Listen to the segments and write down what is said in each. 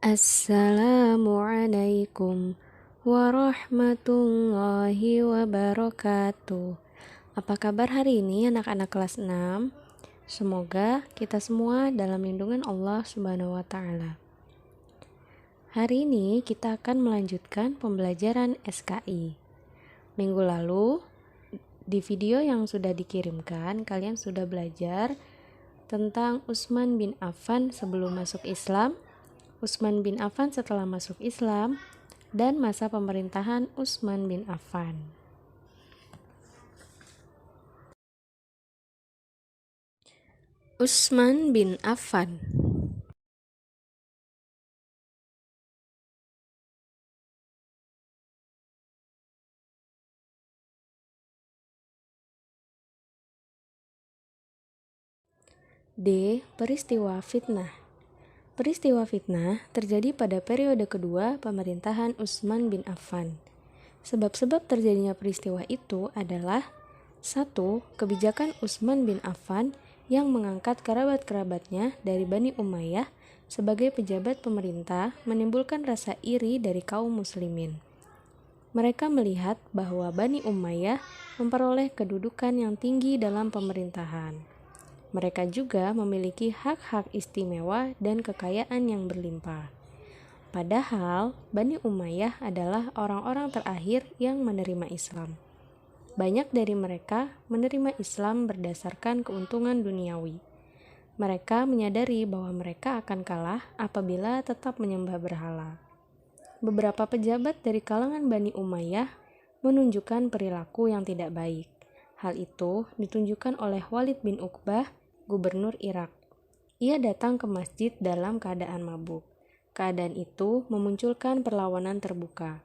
Assalamualaikum warahmatullahi wabarakatuh. Apa kabar hari ini anak-anak kelas 6? Semoga kita semua dalam lindungan Allah Subhanahu wa taala. Hari ini kita akan melanjutkan pembelajaran SKI. Minggu lalu di video yang sudah dikirimkan, kalian sudah belajar tentang Utsman bin Affan sebelum masuk Islam, Utsman bin Affan setelah masuk Islam, dan masa pemerintahan Utsman bin Affan. Utsman bin Affan. D. Peristiwa fitnah. Peristiwa fitnah terjadi pada periode kedua pemerintahan Utsman bin Affan. Sebab-sebab terjadinya peristiwa itu adalah 1. Kebijakan Utsman bin Affan yang mengangkat kerabat-kerabatnya dari Bani Umayyah sebagai pejabat pemerintah menimbulkan rasa iri dari kaum muslimin. Mereka melihat bahwa Bani Umayyah memperoleh kedudukan yang tinggi dalam pemerintahan. Mereka juga memiliki hak-hak istimewa dan kekayaan yang berlimpah. Padahal, Bani Umayyah adalah orang-orang terakhir yang menerima Islam. Banyak dari mereka menerima Islam berdasarkan keuntungan duniawi. Mereka menyadari bahwa mereka akan kalah apabila tetap menyembah berhala. Beberapa pejabat dari kalangan Bani Umayyah menunjukkan perilaku yang tidak baik. Hal itu ditunjukkan oleh Walid bin Uqbah, gubernur Irak. Ia datang ke masjid dalam keadaan mabuk. Keadaan itu memunculkan perlawanan terbuka.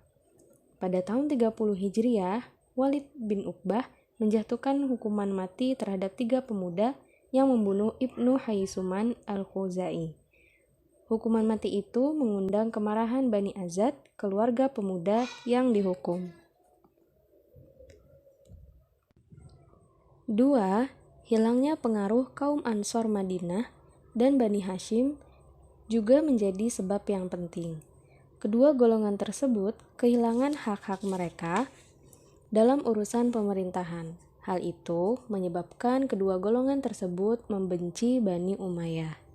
Pada tahun 30 Hijriah, Walid bin Uqbah menjatuhkan hukuman mati terhadap 3 pemuda yang membunuh Ibnu Haisuman al-Khuzai. Hukuman mati itu mengundang kemarahan Bani Azad, keluarga pemuda yang dihukum. 2. Hilangnya pengaruh kaum Ansor Madinah dan Bani Hashim juga menjadi sebab yang penting. Kedua golongan tersebut kehilangan hak-hak mereka dalam urusan pemerintahan. Hal itu menyebabkan kedua golongan tersebut membenci Bani Umayyah.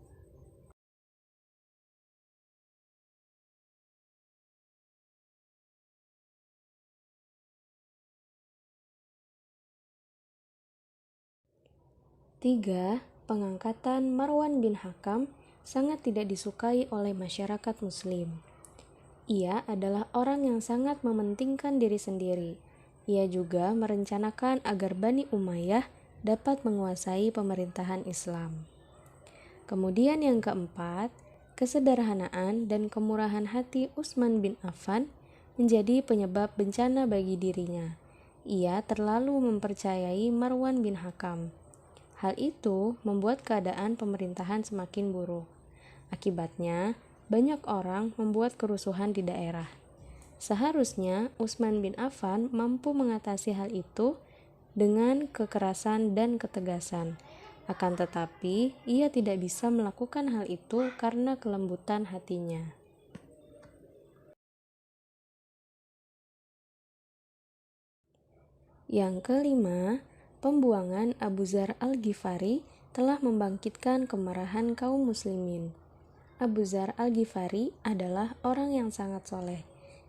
Tiga, pengangkatan Marwan bin Hakam sangat tidak disukai oleh masyarakat Muslim. Ia adalah orang yang sangat mementingkan diri sendiri. Ia juga merencanakan agar Bani Umayyah dapat menguasai pemerintahan Islam. Kemudian yang keempat, kesederhanaan dan kemurahan hati Utsman bin Affan menjadi penyebab bencana bagi dirinya. Ia terlalu mempercayai Marwan bin Hakam. Hal itu membuat keadaan pemerintahan semakin buruk. Akibatnya, banyak orang membuat kerusuhan di daerah. Seharusnya Utsman bin Affan mampu mengatasi hal itu dengan kekerasan dan ketegasan. Akan tetapi, ia tidak bisa melakukan hal itu karena kelembutan hatinya. Yang kelima, pembuangan Abu Dzar al-Ghifari telah membangkitkan kemarahan kaum muslimin. Abu Dzar al-Ghifari adalah orang yang sangat soleh.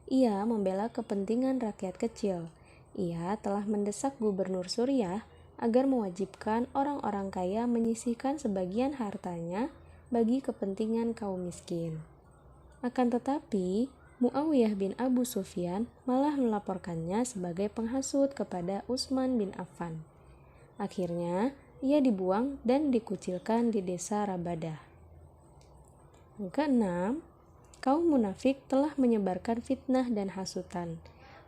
Ia membela kepentingan rakyat kecil. Ia telah mendesak Gubernur Suriah agar mewajibkan orang-orang kaya menyisihkan sebagian hartanya bagi kepentingan kaum miskin. Akan tetapi, Muawiyah bin Abu Sufyan malah melaporkannya sebagai penghasut kepada Utsman bin Affan. Akhirnya, ia dibuang dan dikucilkan di desa Rabadah. Yang keenam, kaum munafik telah menyebarkan fitnah dan hasutan.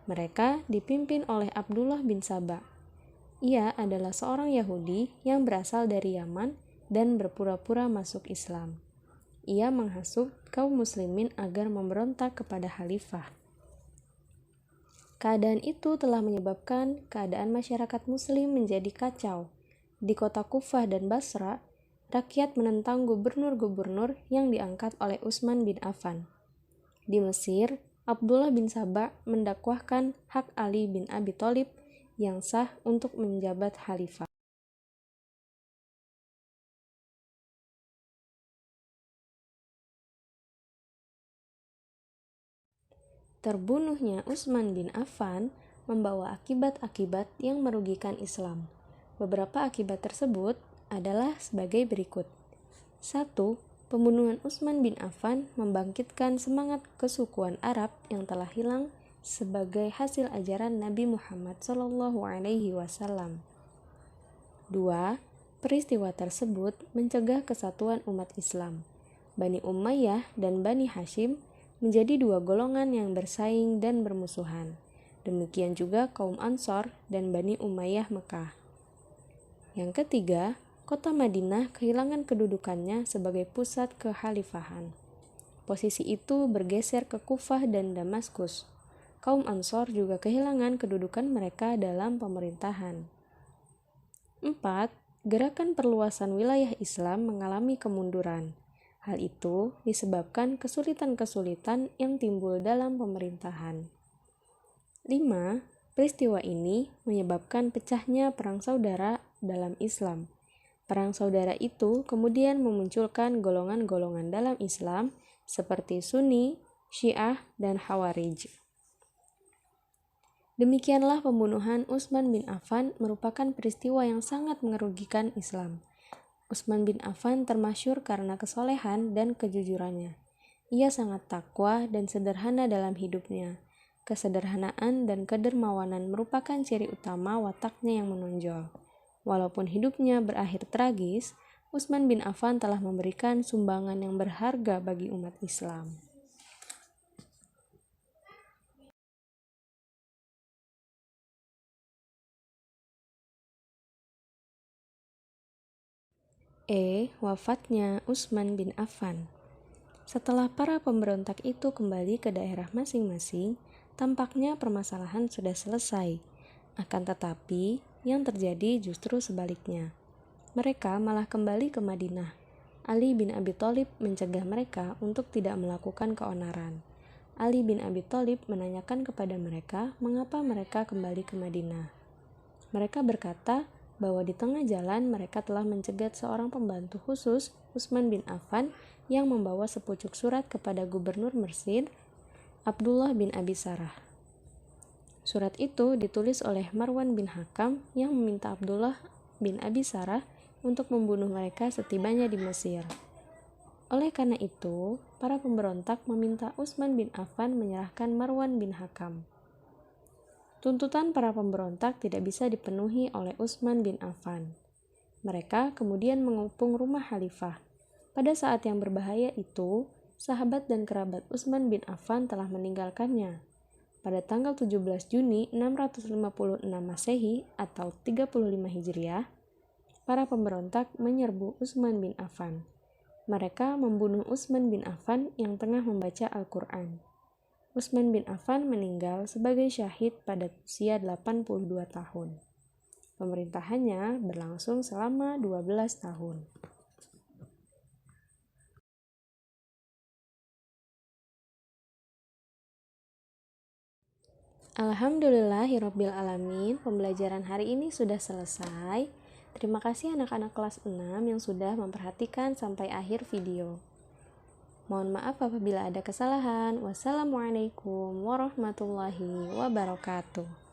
Mereka dipimpin oleh Abdullah bin Saba. Ia adalah seorang Yahudi yang berasal dari Yaman dan berpura-pura masuk Islam. Ia menghasut kaum muslimin agar memberontak kepada khalifah. Keadaan itu telah menyebabkan keadaan masyarakat muslim menjadi kacau. Di kota Kufah dan Basra, rakyat menentang gubernur-gubernur yang diangkat oleh Utsman bin Affan. Di Mesir, Abdullah bin Saba mendakwahkan hak Ali bin Abi Thalib yang sah untuk menjabat khalifah. Terbunuhnya Utsman bin Affan membawa akibat-akibat yang merugikan Islam. Beberapa akibat tersebut adalah sebagai berikut. 1. Pembunuhan Utsman bin Affan membangkitkan semangat kesukuan Arab yang telah hilang sebagai hasil ajaran Nabi Muhammad SAW. 2. Peristiwa tersebut mencegah kesatuan umat Islam. Bani Umayyah dan Bani Hashim menjadi dua golongan yang bersaing dan bermusuhan. Demikian juga kaum Ansor dan Bani Umayyah Mekah. Yang ketiga, kota Madinah kehilangan kedudukannya sebagai pusat kekhalifahan. Posisi itu bergeser ke Kufah dan Damaskus. Kaum Ansor juga kehilangan kedudukan mereka dalam pemerintahan. 4. Gerakan perluasan wilayah Islam mengalami kemunduran. Hal itu disebabkan kesulitan-kesulitan yang timbul dalam pemerintahan. 5. Peristiwa ini menyebabkan pecahnya perang saudara dalam Islam. Perang saudara itu kemudian memunculkan golongan-golongan dalam Islam seperti Sunni, Syiah, dan Khawarij. Demikianlah pembunuhan Utsman bin Affan merupakan peristiwa yang sangat merugikan Islam. Utsman bin Affan termasyhur karena kesolehan dan kejujurannya. Ia sangat takwa dan sederhana dalam hidupnya. Kesederhanaan dan kedermawanan merupakan ciri utama wataknya yang menonjol. Walaupun hidupnya berakhir tragis, Utsman bin Affan telah memberikan sumbangan yang berharga bagi umat Islam. Wafatnya Utsman bin Affan. Setelah para pemberontak itu kembali ke daerah masing-masing, tampaknya permasalahan sudah selesai. Akan tetapi, yang terjadi justru sebaliknya. Mereka malah kembali ke Madinah. Ali bin Abi Thalib mencegah mereka untuk tidak melakukan keonaran. Ali bin Abi Thalib menanyakan kepada mereka mengapa mereka kembali ke Madinah. Mereka berkata bahwa di tengah jalan mereka telah mencegat seorang pembantu khusus, Utsman bin Affan, yang membawa sepucuk surat kepada gubernur Mesir, Abdullah bin Abi Sarah. Surat itu ditulis oleh Marwan bin Hakam yang meminta Abdullah bin Abi Sarah untuk membunuh mereka setibanya di Mesir. Oleh karena itu, para pemberontak meminta Utsman bin Affan menyerahkan Marwan bin Hakam. Tuntutan para pemberontak tidak bisa dipenuhi oleh Utsman bin Affan. Mereka kemudian mengepung rumah khalifah. Pada saat yang berbahaya itu, sahabat dan kerabat Utsman bin Affan telah meninggalkannya. Pada tanggal 17 Juni 656 Masehi atau 35 Hijriah, para pemberontak menyerbu Utsman bin Affan. Mereka membunuh Utsman bin Affan yang tengah membaca Al-Quran. Utsman bin Affan meninggal sebagai syahid pada usia 82 tahun. Pemerintahannya berlangsung selama 12 tahun. Alhamdulillahirabbil alamin, pembelajaran hari ini sudah selesai. Terima kasih anak-anak kelas 6 yang sudah memperhatikan sampai akhir video. Mohon maaf apabila ada kesalahan. Wassalamualaikum warahmatullahi wabarakatuh.